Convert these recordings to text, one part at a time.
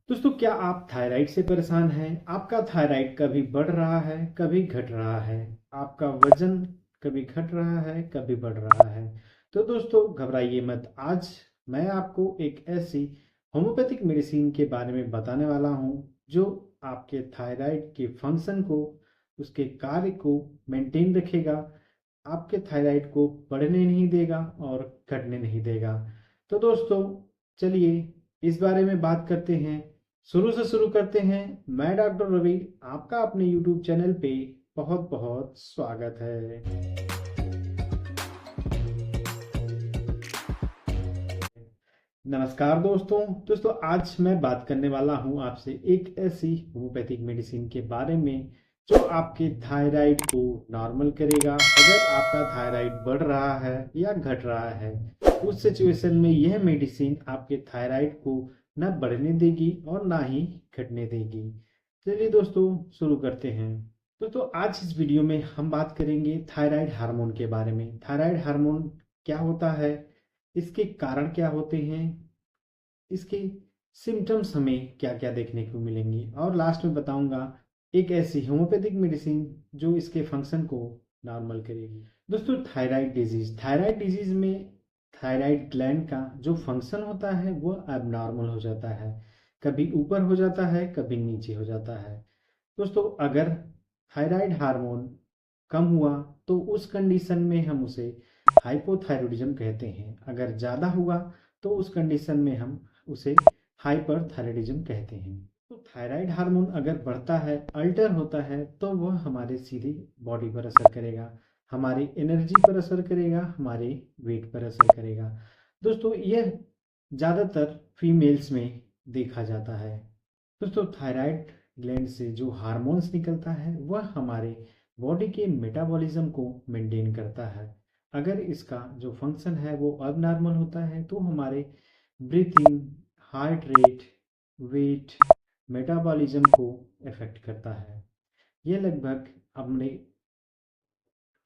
दोस्तों, क्या आप थायराइड से परेशान हैं? आपका थायराइड कभी बढ़ रहा है, कभी घट रहा है। आपका वजन कभी घट रहा है, कभी बढ़ रहा है। तो दोस्तों, घबराइए मत। आज मैं आपको एक ऐसी होम्योपैथिक मेडिसिन के बारे में बताने वाला हूं जो आपके थायराइड के फंक्शन को, उसके कार्य को मेंटेन रखेगा। आपके थायराइड को बढ़ने नहीं देगा और घटने नहीं देगा। तो दोस्तों, चलिए इस बारे में बात करते हैं। शुरू से शुरू करते हैं। मैं डॉक्टर रवि, आपका अपने यूट्यूब चैनल पे बहुत बहुत स्वागत है। नमस्कार दोस्तों, आज मैं बात करने वाला हूं आपसे एक ऐसी होम्योपैथिक मेडिसिन के बारे में जो आपके थायराइड को नॉर्मल करेगा। अगर आपका थायराइड बढ़ रहा है या घट रहा है, उस सिचुएशन में यह मेडिसिन आपके थायराइड को न बढ़ने देगी और ना ही घटने देगी। चलिए दोस्तों, शुरू करते हैं। दोस्तों, आज इस वीडियो में हम बात करेंगे थायराइड हार्मोन के बारे में। थायराइड हार्मोन क्या होता है, इसके कारण क्या होते हैं, इसके सिम्टम्स हमें क्या क्या देखने को मिलेंगे, और लास्ट में बताऊंगा एक ऐसी होम्योपैथिक मेडिसिन जो इसके फंक्शन को नॉर्मल करेगी। दोस्तों, थायराइड डिजीज में थायराइड ग्लैंड का जो फंक्शन होता है वो एबनॉर्मल हो जाता है। कभी ऊपर हो जाता है, कभी नीचे हो जाता है। दोस्तों, अगर थायराइड हार्मोन कम हुआ तो उस कंडीशन में हम उसे हाइपोथायरॉयडिज्म कहते हैं। अगर ज़्यादा हुआ तो उस कंडीशन में हम उसे हाइपरथायरॉयडिज्म कहते हैं। तो थायराइड हार्मोन अगर बढ़ता है, अल्टर होता है, तो वह हमारे सीधे बॉडी पर असर करेगा, हमारी एनर्जी पर असर करेगा, हमारे वेट पर असर करेगा। दोस्तों, यह ज़्यादातर फीमेल्स में देखा जाता है। दोस्तों, थायराइड ग्लैंड से जो हार्मोन्स निकलता है वह हमारे बॉडी के मेटाबॉलिज्म को मेंटेन करता है। अगर इसका जो फंक्शन है वो अबनॉर्मल होता है तो हमारे breathing, heart rate, weight, metabolism को इफेक्ट करता है। ये लगभग अपने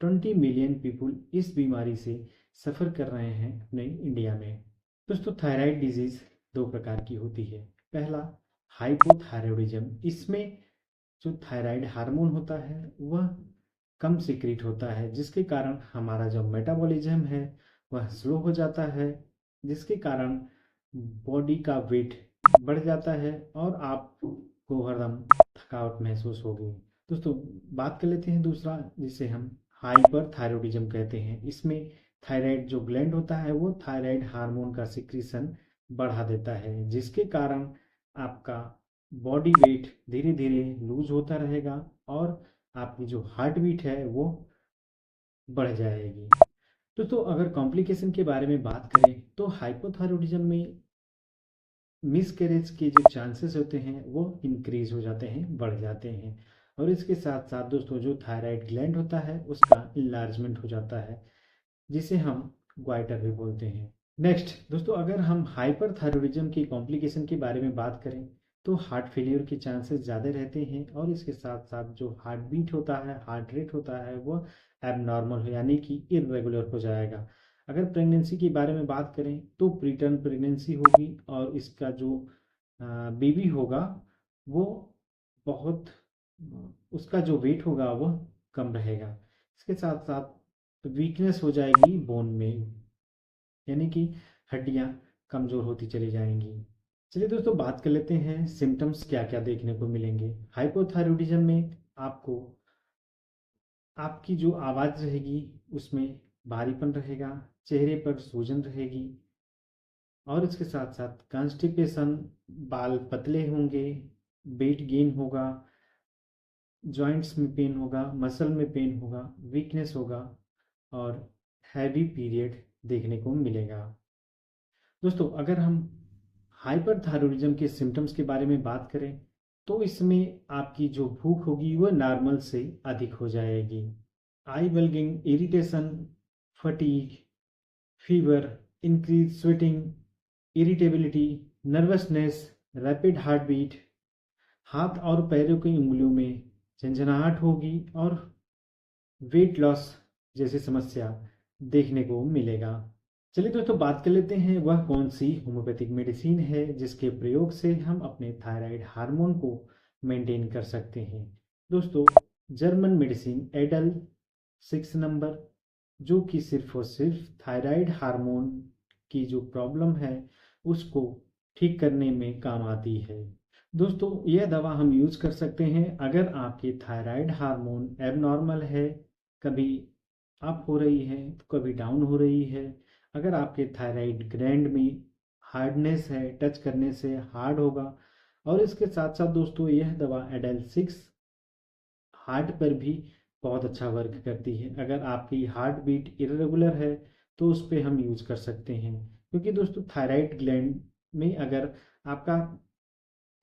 20 मिलियन पीपुल इस बीमारी से सफ़र कर रहे हैं अपने इंडिया में। दोस्तों, थायराइड डिजीज़ दो प्रकार की होती है। पहला, हाइपोथायरॉयडिज्म। इसमें जो थायराइड हार्मोन होता है वह कम सीक्रेट होता है, जिसके कारण हमारा जो मेटाबॉलिज्म है वह स्लो हो जाता है, जिसके कारण बॉडी का वेट बढ़ जाता है और आपको हरदम थकावट महसूस होगी। दोस्तों, बात कर लेते हैं दूसरा, जिसे हम हाइपर थायरॉयडिज्म कहते हैं। इसमें थायराइड जो ग्लैंड होता है वो थायराइड हार्मोन का सिक्रीशन बढ़ा देता है, जिसके कारण आपका बॉडी वेट धीरे धीरे लूज होता रहेगा और आपकी जो हार्ट बीट है वो बढ़ जाएगी। दोस्तों, अगर कॉम्प्लिकेशन के बारे में बात करें तो हाइपोथायरॉयडिज्म में मिसकैरेज के जो चांसेस होते हैं वो इंक्रीज हो जाते हैं, बढ़ जाते हैं। और इसके साथ साथ दोस्तों, जो थायराइड ग्लैंड होता है उसका इन्लार्जमेंट हो जाता है, जिसे हम ग्वाइटर भी बोलते हैं। नेक्स्ट दोस्तों, अगर हम हाइपरथायरॉयडिज्म की कॉम्प्लिकेशन के बारे में बात करें तो हार्ट फेलियर के चांसेस ज़्यादा रहते हैं, और इसके साथ साथ जो हार्ट बीट होता है, हार्ट रेट होता है, वो एबनॉर्मल हो यानी कि इरेगुलर हो जाएगा। अगर प्रेगनेंसी के बारे में बात करें तो प्रीटर्म प्रेगनेंसी होगी और इसका जो बेबी होगा वो बहुत, उसका जो वेट होगा वह कम रहेगा। इसके साथ साथ वीकनेस हो जाएगी बोन में, यानी कि हड्डियां कमजोर होती चली जाएंगी। चलिए दोस्तों, बात कर लेते हैं सिम्टम्स क्या क्या देखने को मिलेंगे हाइपोथायरॉयडिज्म में। आपको आपकी जो आवाज़ रहेगी उसमें भारीपन रहेगा, चेहरे पर सूजन रहेगी, और इसके साथ साथ कॉन्स्टिपेशन, बाल पतले होंगे, वेट गेन होगा, जॉइंट्स में पेन होगा, मसल में पेन होगा, वीकनेस होगा, और हैवी पीरियड देखने को मिलेगा। दोस्तों, अगर हम हाइपरथायरॉयडिज्म के सिम्टम्स के बारे में बात करें तो इसमें आपकी जो भूख होगी वह नॉर्मल से अधिक हो जाएगी। Eye bulging, irritation, fatigue, fever, increase sweating, irritability, nervousness, rapid heart beat, हाथ और पैरों की उंगलियों में झंझनाहट होगी, और वेट लॉस जैसी समस्या देखने को मिलेगा। चलिए दोस्तों, बात कर लेते हैं वह कौन सी होम्योपैथिक मेडिसिन है जिसके प्रयोग से हम अपने थायराइड हार्मोन को मेंटेन कर सकते हैं। दोस्तों, जर्मन मेडिसिन एडल 6 नंबर, जो कि सिर्फ और सिर्फ थायराइड हार्मोन की जो प्रॉब्लम है उसको ठीक करने में काम आती है। दोस्तों, यह दवा हम यूज कर सकते हैं अगर आपकी थायराइड हार्मोन एबनॉर्मल है, कभी अप हो रही है तो कभी डाउन हो रही है, अगर आपके थायराइड ग्लैंड में हार्डनेस है, टच करने से हार्ड होगा। और इसके साथ साथ दोस्तों, यह दवा एडल 6 हार्ट पर भी बहुत अच्छा वर्क करती है। अगर आपकी हार्ट बीट इरेगुलर है तो उस पर हम यूज कर सकते हैं, क्योंकि दोस्तों थायराइड ग्लैंड में अगर आपका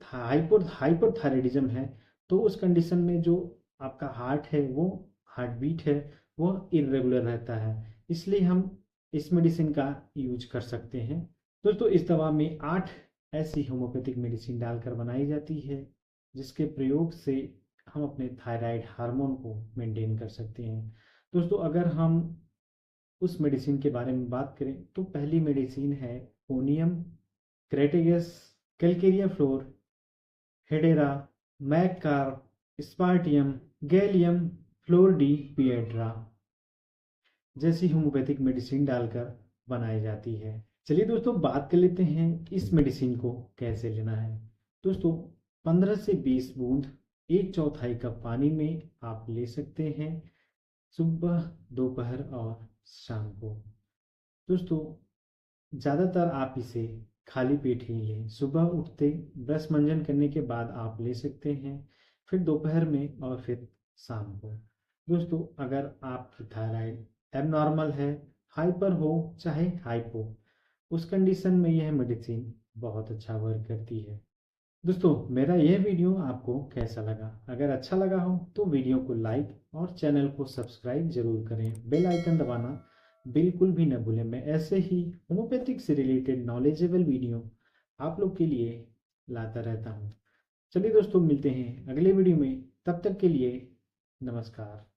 हाइपोथायराइडिज्म है तो उस कंडीशन में जो आपका हार्ट है, वो हार्ट बीट है, वो इरेगुलर रहता है। इसलिए हम इस मेडिसिन का यूज कर सकते हैं। दोस्तों, इस दवा में 8 ऐसी होम्योपैथिक मेडिसिन डालकर बनाई जाती है जिसके प्रयोग से हम अपने थायराइड हार्मोन को मेंटेन कर सकते हैं। दोस्तों, अगर हम उस मेडिसिन के बारे में बात करें तो पहली मेडिसिन है ओनियम क्रेटेगस कैलकेरिया फ्लोर हेडेरा मैककार spartium galium flor de piedra जैसी होम्योपैथिक मेडिसिन डालकर बनाई जाती है। चलिए दोस्तों, बात कर लेते हैं इस मेडिसिन को कैसे लेना है। दोस्तों, 15 से 20 बूंद 1/4 कप पानी में आप ले सकते हैं, सुबह, दोपहर और शाम को। दोस्तों, ज़्यादातर आप इसे खाली पेट ही लें। सुबह उठते ब्रश मंजन करने के बाद आप ले सकते हैं, फिर दोपहर में और फिर शाम को। दोस्तों, अगर आपकी थायराइड एबनॉर्मल है, हाइपर हो चाहे हाइपो, उस कंडीशन में यह मेडिसिन बहुत अच्छा वर्क करती है। दोस्तों, मेरा यह वीडियो आपको कैसा लगा? अगर अच्छा लगा हो तो वीडियो को लाइक और चैनल को सब्सक्राइब जरूर करें। बेल आइकन दबाना बिल्कुल भी न भूलें। मैं ऐसे ही होम्योपैथिक से रिलेटेड नॉलेजेबल वीडियो आप लोग के लिए लाता रहता हूँ। चलिए दोस्तों, मिलते हैं अगले वीडियो में। तब तक के लिए नमस्कार।